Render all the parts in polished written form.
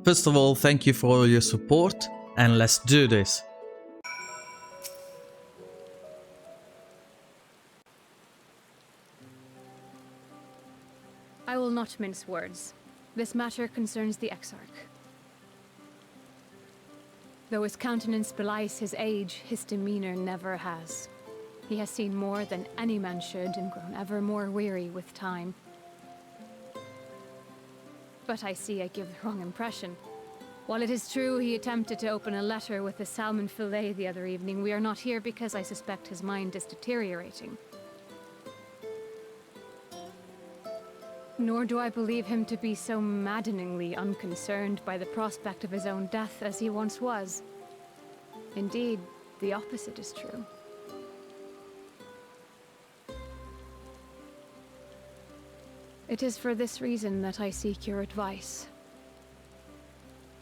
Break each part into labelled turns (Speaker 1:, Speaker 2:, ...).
Speaker 1: First of all, thank you for all your support, and let's do this.
Speaker 2: I will not mince words. This matter concerns the Exarch. Though his countenance belies his age, his demeanor never has. He has seen more than any man should and grown ever more weary with time. But I see I give the wrong impression. While it is true he attempted to open a letter with a salmon fillet the other evening, we are not here because I suspect his mind is deteriorating. Nor do I believe him to be so maddeningly unconcerned by the prospect of his own death as he once was. Indeed, the opposite is true. It is for this reason that I seek your advice.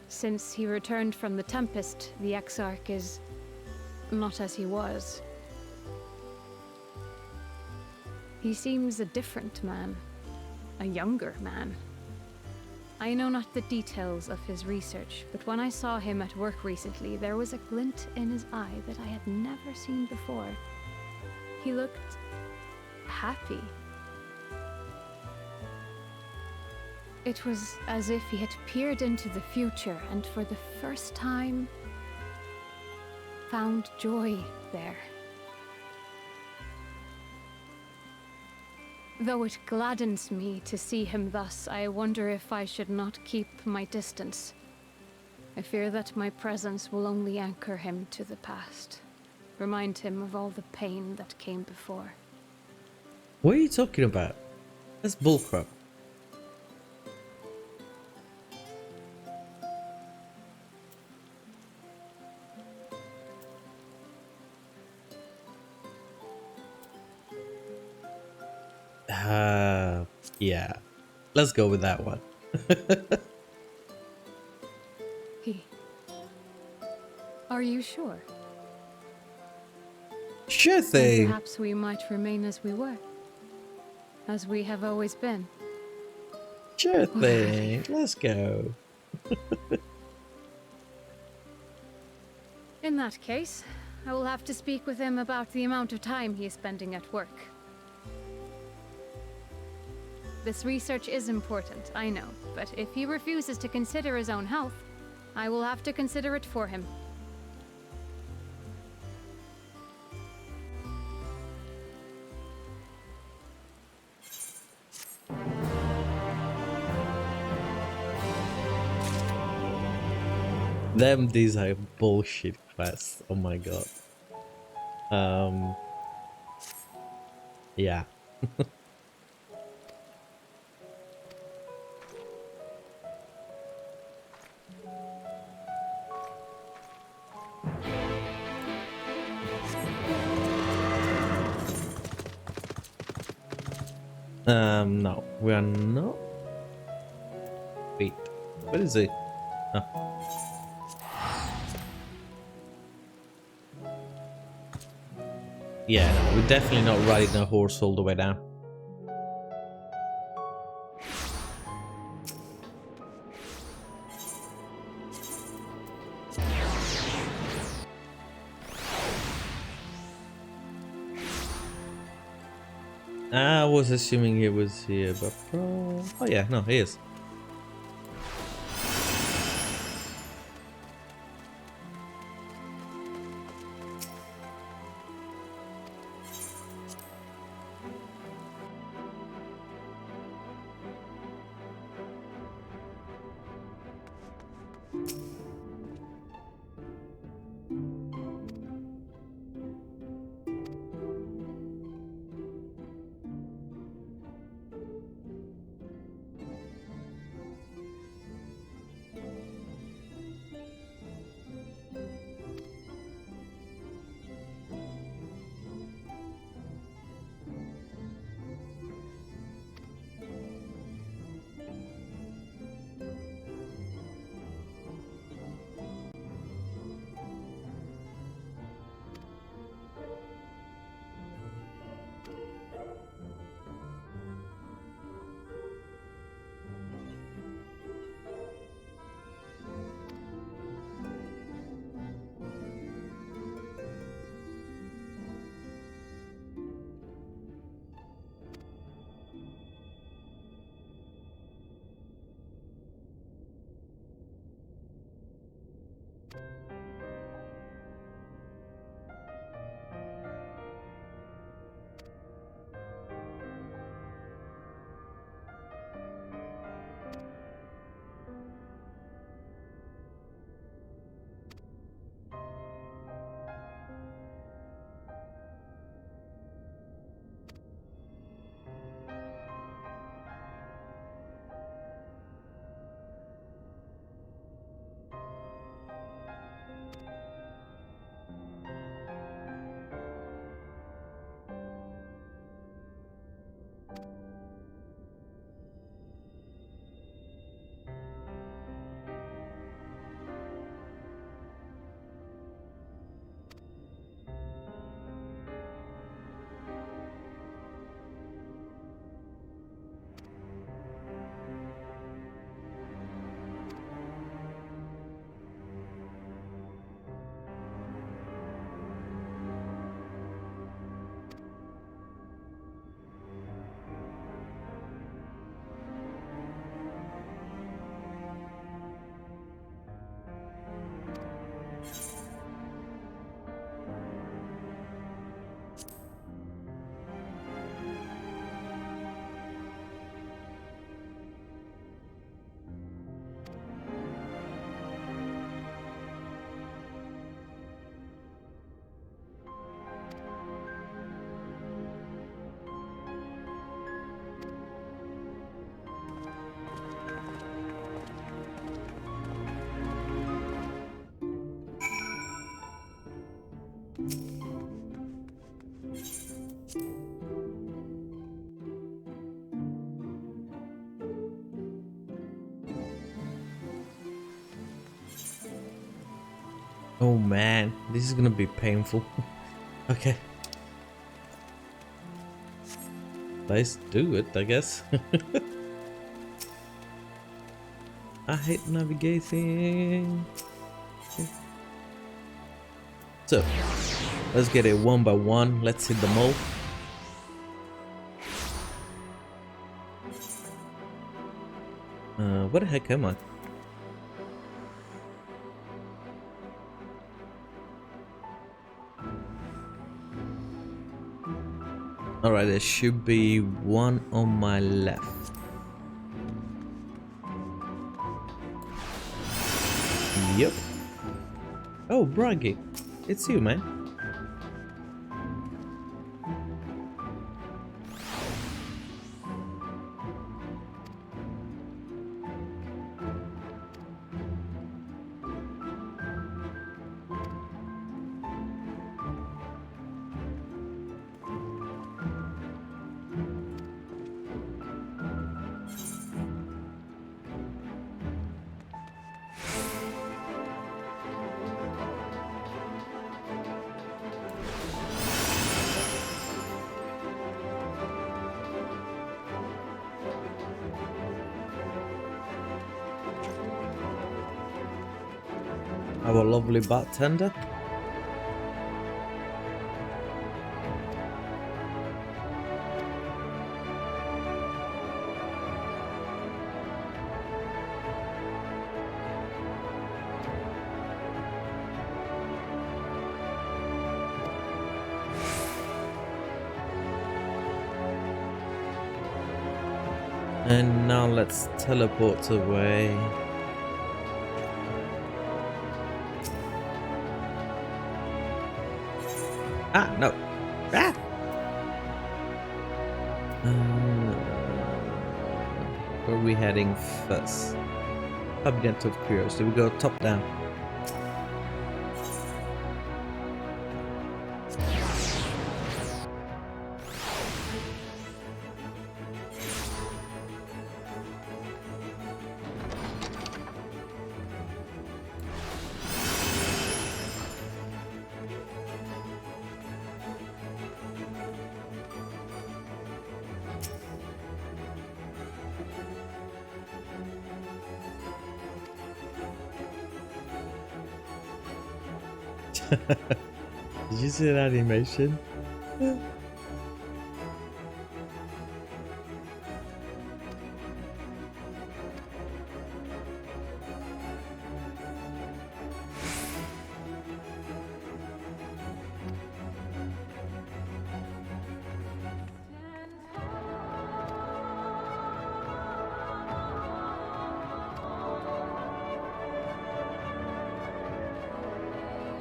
Speaker 2: Since he returned from the Tempest, the Exarch is not as he was. He seems a different man. A younger man. I know not the details of his research, but when I saw him at work recently, there was a glint in his eye that I had never seen before. He looked happy. It was as if he had peered into the future and for the first time found joy there. Though it gladdens me to see him thus, I wonder if I should not keep my distance. I fear that my presence will only anchor him to the past, remind him of all the pain that came before.
Speaker 1: What are you talking about? That's bullcrap. Yeah. Let's go with that one.
Speaker 2: Are you sure?
Speaker 1: Sure
Speaker 2: And
Speaker 1: thing.
Speaker 2: perhaps we might remain as we were. As we have always been.
Speaker 1: Sure thing. Let's go.
Speaker 2: In that case, I will have to speak with him about the amount of time he is spending at work. This research is important, I know, but if he refuses to consider his own health, I will have to consider it for him.
Speaker 1: These are bullshit quests. Oh my god. Yeah. No, we are not. Wait, what is it? Oh. Yeah, no, we're definitely not riding a horse all the way down. I was assuming he was here, but oh yeah, no, he is. Oh man, this is gonna be painful. Okay. Let's do it, I guess. I hate navigating. So, let's get it one by one. Let's hit them all. Where the heck am I? Alright, there should be one on my left. Yep. Oh, Braggy. It's you, man. Our lovely bartender. And now let's teleport away. Ah, no. Ah! Where are we heading first? Cabinet of Curiosity. We go top down. Did you see that animation?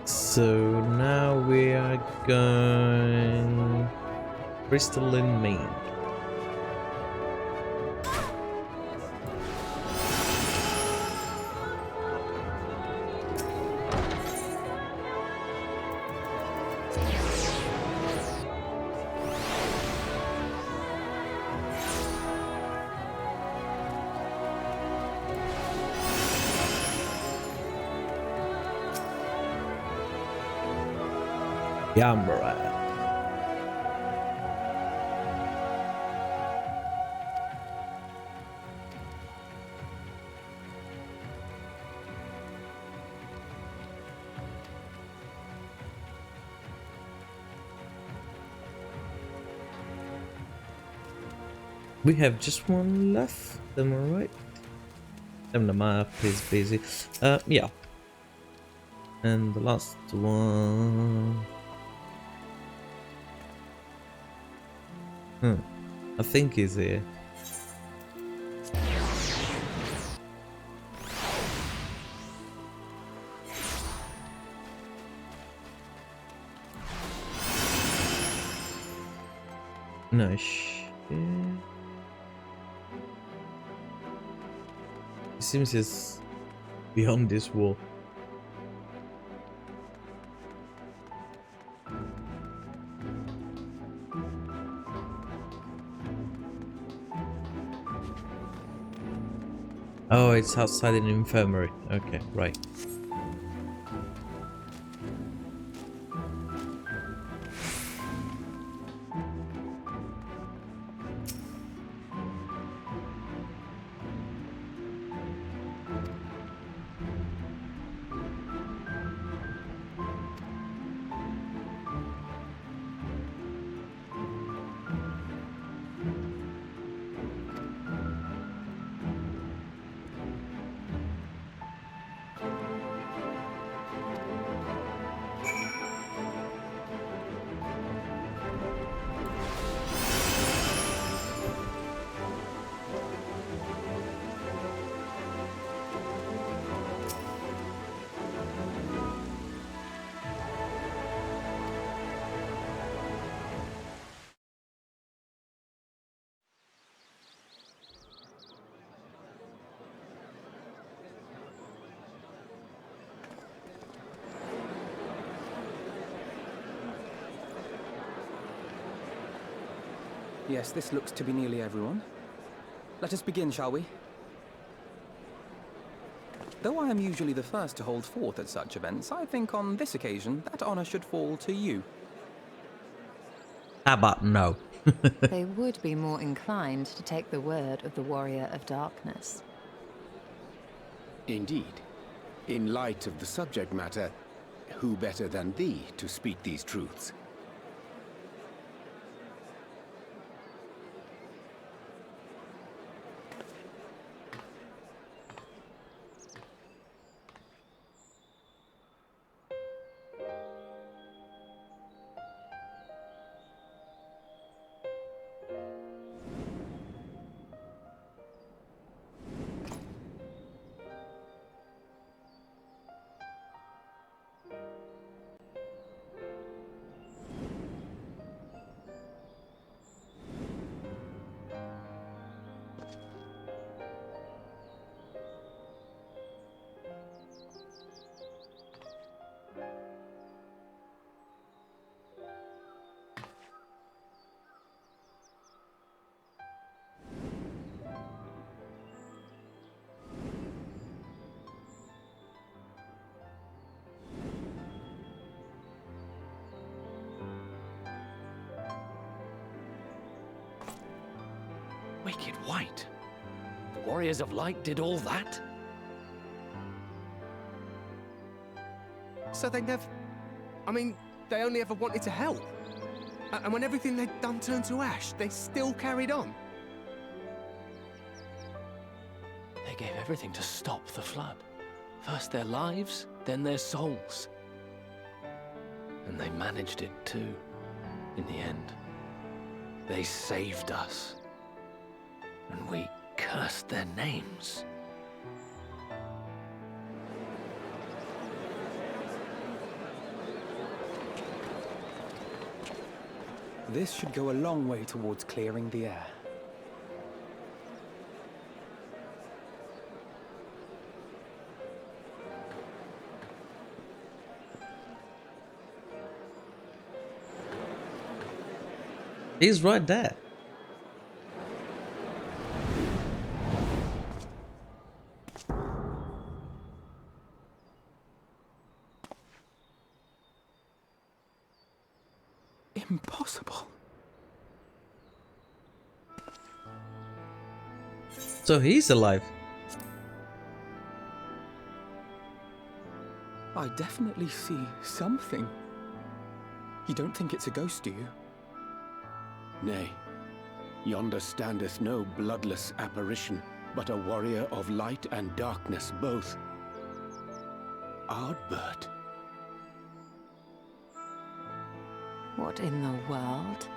Speaker 1: So now we are going Crystalline Main. Gunbreaker. We have just one left, am I right? And the map is busy. Yeah. And the last one. I think he's here. No shit. It seems he's beyond this wall. Oh, it's outside an infirmary. Okay, right.
Speaker 3: Yes, this looks to be nearly everyone. Let us begin, shall we? Though I am usually the first to hold forth at such events, I think on this occasion that honor should fall to you.
Speaker 1: How about no?
Speaker 4: They would be more inclined to take the word of the Warrior of Darkness.
Speaker 5: Indeed. In light of the subject matter, who better than thee to speak these truths?
Speaker 6: Wicked White? The Warriors of Light did all that?
Speaker 7: So they never... I mean, they only ever wanted to help. And when everything they'd done turned to ash, they still carried on.
Speaker 6: They gave everything to stop the flood. First their lives, then their souls. And they managed it too, in the end. They saved us. And we cursed their names.
Speaker 3: This should go a long way towards clearing the air.
Speaker 1: He's right there.
Speaker 3: Impossible.
Speaker 1: So he's alive.
Speaker 3: I definitely see something. You don't think it's a ghost, do you?
Speaker 5: Nay, yonder standeth no bloodless apparition, but a warrior of light and darkness both. Ardbert.
Speaker 4: What in the world?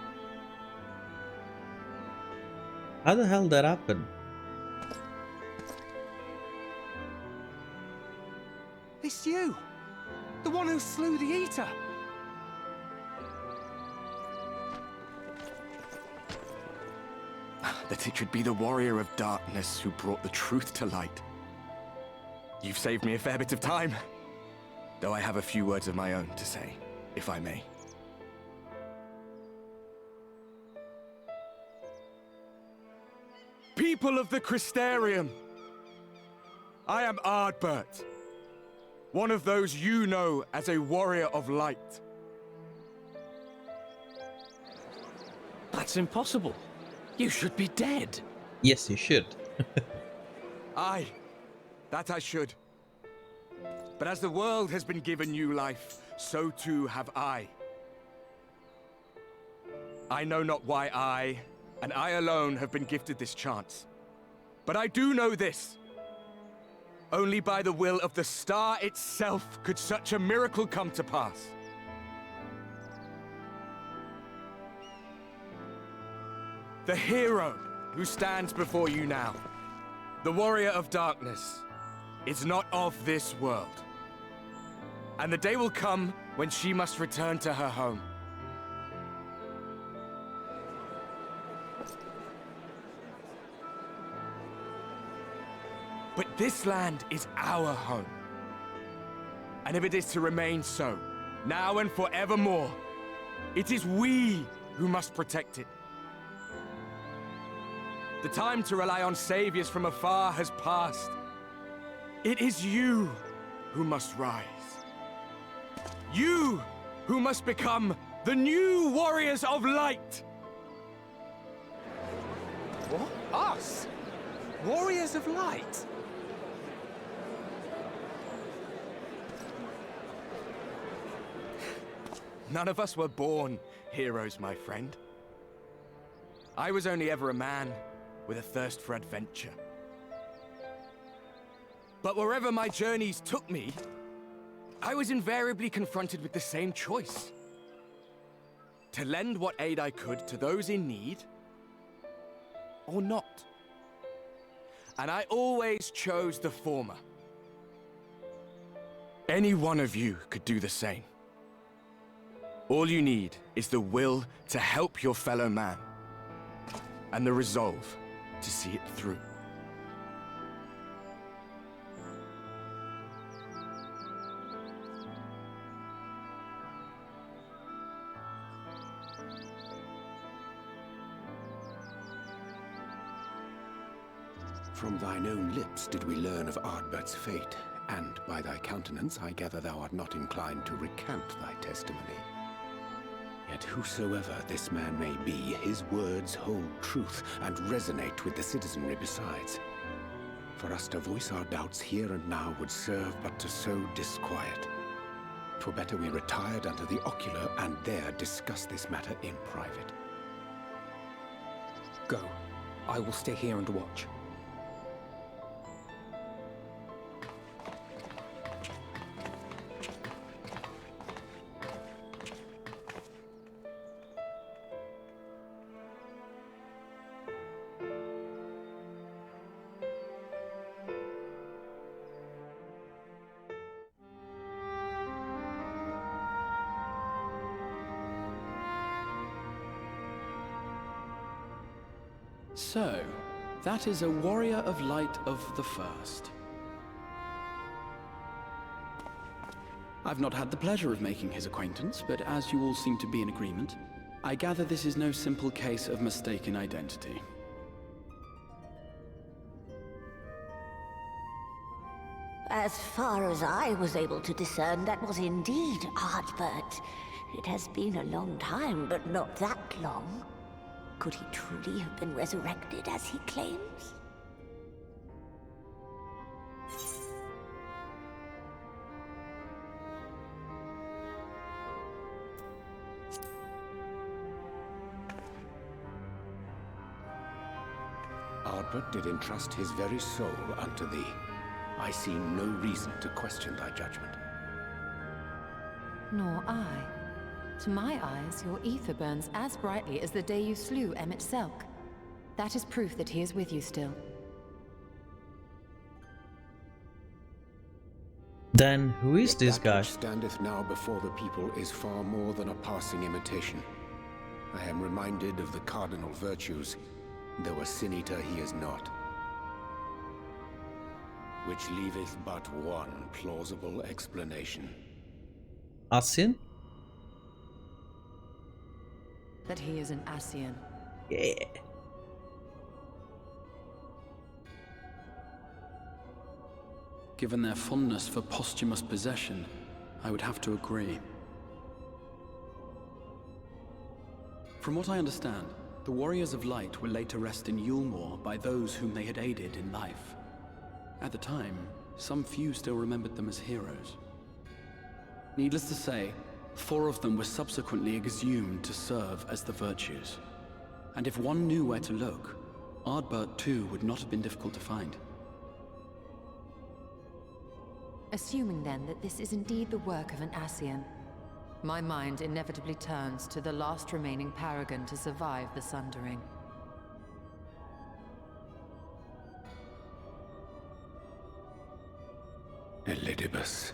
Speaker 1: How the hell that happened?
Speaker 7: It's you! The one who slew the Eater!
Speaker 8: That it should be the Warrior of Darkness who brought the truth to light. You've saved me a fair bit of time, though I have a few words of my own to say, if I may.
Speaker 9: People of the Crystarium,
Speaker 8: I am Ardbert, one of those you know as a warrior of light.
Speaker 6: That's impossible. You should be dead.
Speaker 1: Yes, you should.
Speaker 8: Aye, that I should. But as the world has been given new life, so too have I. I know not why I, and I alone, have been gifted this chance. But I do know this. Only by the will of the star itself could such a miracle come to pass. The hero who stands before you now, the warrior of darkness, is not of this world. And the day will come when she must return to her home. But this land is our home. And if it is to remain so, now and forevermore, it is we who must protect it. The time to rely on saviors from afar has passed. It is you who must rise. You who must become the new warriors of light.
Speaker 7: What? Us? Warriors of light?
Speaker 8: None of us were born heroes, my friend. I was only ever a man with a thirst for adventure. But wherever my journeys took me, I was invariably confronted with the same choice. To lend what aid I could to those in need, or not. And I always chose the former. Any one of you could do the same. All you need is the will to help your fellow man, and the resolve to see it through.
Speaker 5: From thine own lips did we learn of Ardbert's fate, and by thy countenance I gather thou art not inclined to recant thy testimony. Yet whosoever this man may be, his words hold truth and resonate with the citizenry besides. For us to voice our doubts here and now would serve but to sow disquiet. 'Twere better we retired unto the ocular and there discuss this matter in private.
Speaker 3: Go. I will stay here and watch.
Speaker 9: So, that is a warrior of light of the first. I've not had the pleasure of making his acquaintance, but as you all seem to be in agreement, I gather this is no simple case of mistaken identity.
Speaker 10: As far as I was able to discern, that was indeed Ardbert. It has been a long time, but not that long. Could he truly have been resurrected as he claims?
Speaker 5: Ardbert did entrust his very soul unto thee. I see no reason to question thy judgment.
Speaker 4: Nor I. To my eyes, your ether burns as brightly as the day you slew Emmett Selk. That is proof that he is with you still.
Speaker 1: Then who is
Speaker 5: Yet
Speaker 1: this
Speaker 5: that
Speaker 1: guy?
Speaker 5: which standeth now before the people is far more than a passing imitation. I am reminded of the cardinal virtues, though a sin-eater he is not. Which leaveth but one plausible explanation.
Speaker 1: Asin?
Speaker 4: That he is an Ascian.
Speaker 1: Yeah.
Speaker 9: Given their fondness for posthumous possession, I would have to agree. From what I understand, the Warriors of Light were laid to rest in Yulmore by those whom they had aided in life. At the time, some few still remembered them as heroes. Needless to say, 4 of them were subsequently exhumed to serve as the Virtues. And if one knew where to look, Ardbert too would not have been difficult to find.
Speaker 4: Assuming then that this is indeed the work of an Ascian, my mind inevitably turns to the last remaining paragon to survive the Sundering.
Speaker 5: Elidibus.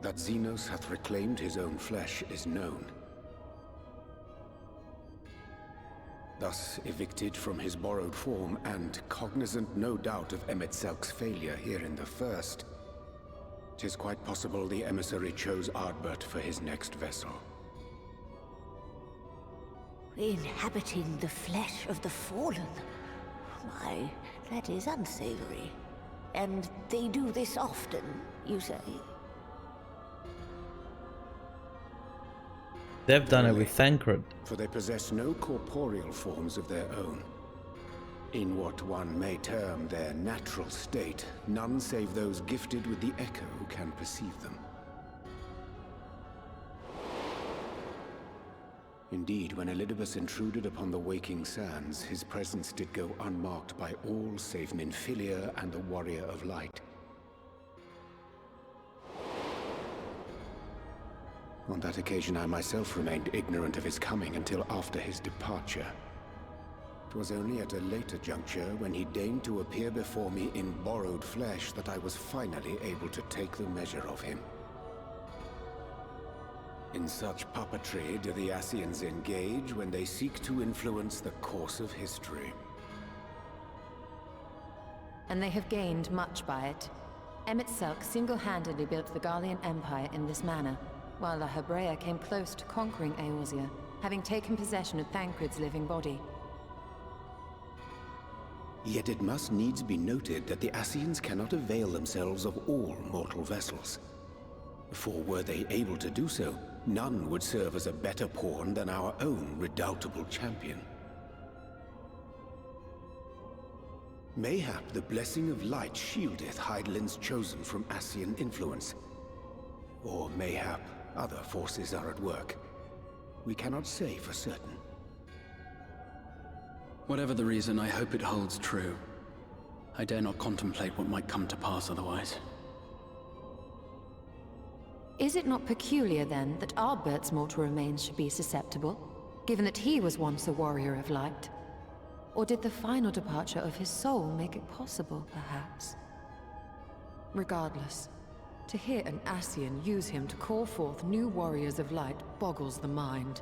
Speaker 5: That Xenos hath reclaimed his own flesh is known. Thus evicted from his borrowed form, and cognizant no doubt of Emet-Selk's failure here in the First, 'tis quite possible the emissary chose Ardbert for his next vessel.
Speaker 10: Inhabiting the flesh of the fallen? My, that is unsavory. And they do this often, you say?
Speaker 1: They've done it with Thancred.
Speaker 5: For they possess no corporeal forms of their own. In what one may term their natural state, none save those gifted with the echo can perceive them. Indeed, when Elidibus intruded upon the waking sands, his presence did go unmarked by all save Minfilia and the Warrior of Light. On that occasion, I myself remained ignorant of his coming until after his departure. It was only at a later juncture, when he deigned to appear before me in borrowed flesh, that I was finally able to take the measure of him. In such puppetry do the Ascians engage when they seek to influence the course of history.
Speaker 4: And they have gained much by it. Emet-Selk single-handedly built the Garlean Empire in this manner, while La Hebrea came close to conquering Eorzea, having taken possession of Thancred's living body.
Speaker 5: Yet it must needs be noted that the Ascians cannot avail themselves of all mortal vessels. For were they able to do so, none would serve as a better pawn than our own redoubtable champion. Mayhap the blessing of light shieldeth Hydaelyn's chosen from Ascian influence. Or mayhap other forces are at work. We cannot say for certain.
Speaker 9: Whatever the reason, I hope it holds true. I dare not contemplate what might come to pass otherwise.
Speaker 4: Is it not peculiar, then, that Ardbert's mortal remains should be susceptible, given that he was once a warrior of light? Or did the final departure of his soul make it possible, perhaps? Regardless, to hear an Ascian use him to call forth new warriors of light boggles the mind.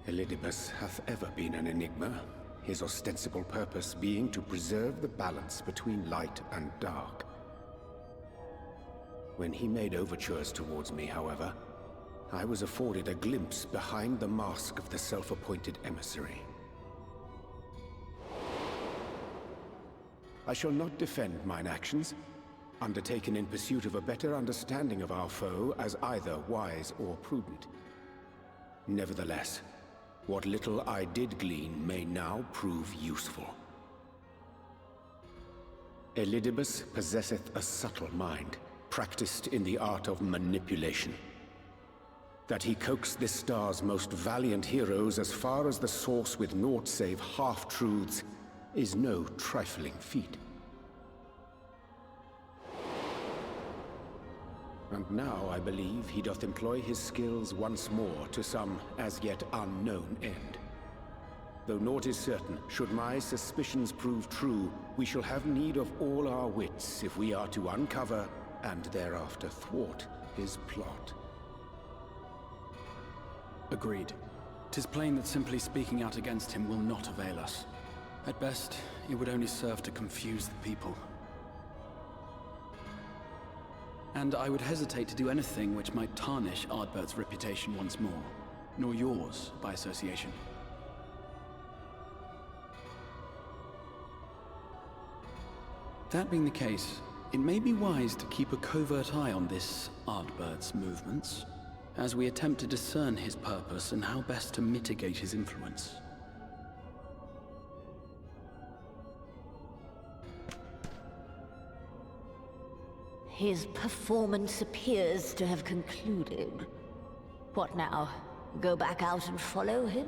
Speaker 5: Elidibus hath ever been an enigma, his ostensible purpose being to preserve the balance between light and dark. When he made overtures towards me, however, I was afforded a glimpse behind the mask of the self-appointed emissary. I shall not defend mine actions, undertaken in pursuit of a better understanding of our foe as either wise or prudent. Nevertheless, what little I did glean may now prove useful. Elidibus possesseth a subtle mind, practiced in the art of manipulation. That he coaxed this star's most valiant heroes as far as the source with naught save half-truths is no trifling feat. And now I believe he doth employ his skills once more to some as yet unknown end. Though naught is certain, should my suspicions prove true, we shall have need of all our wits if we are to uncover and thereafter thwart his plot.
Speaker 9: Agreed. 'Tis plain that simply speaking out against him will not avail us. At best, it would only serve to confuse the people. And I would hesitate to do anything which might tarnish Ardbert's reputation once more, nor yours by association. That being the case, it may be wise to keep a covert eye on this Ardbert's movements, as we attempt to discern his purpose and how best to mitigate his influence.
Speaker 10: His performance appears to have concluded. What now? Go back out and follow him?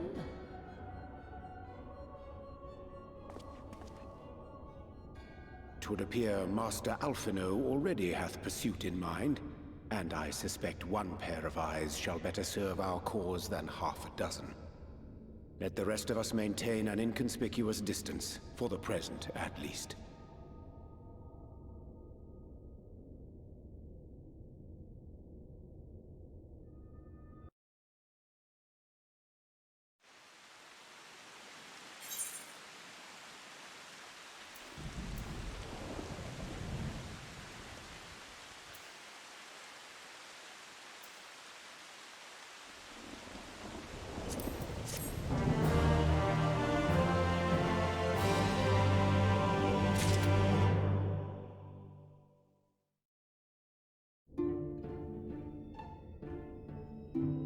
Speaker 5: Twould appear Master Alphino already hath pursuit in mind, and I suspect one pair of eyes shall better serve our cause than half a dozen. Let the rest of us maintain an inconspicuous distance, for the present at least.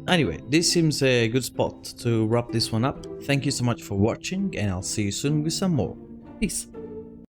Speaker 1: Anyway, this seems a good spot to wrap this one up. Thank you so much for watching, and I'll see you soon with some more. Peace.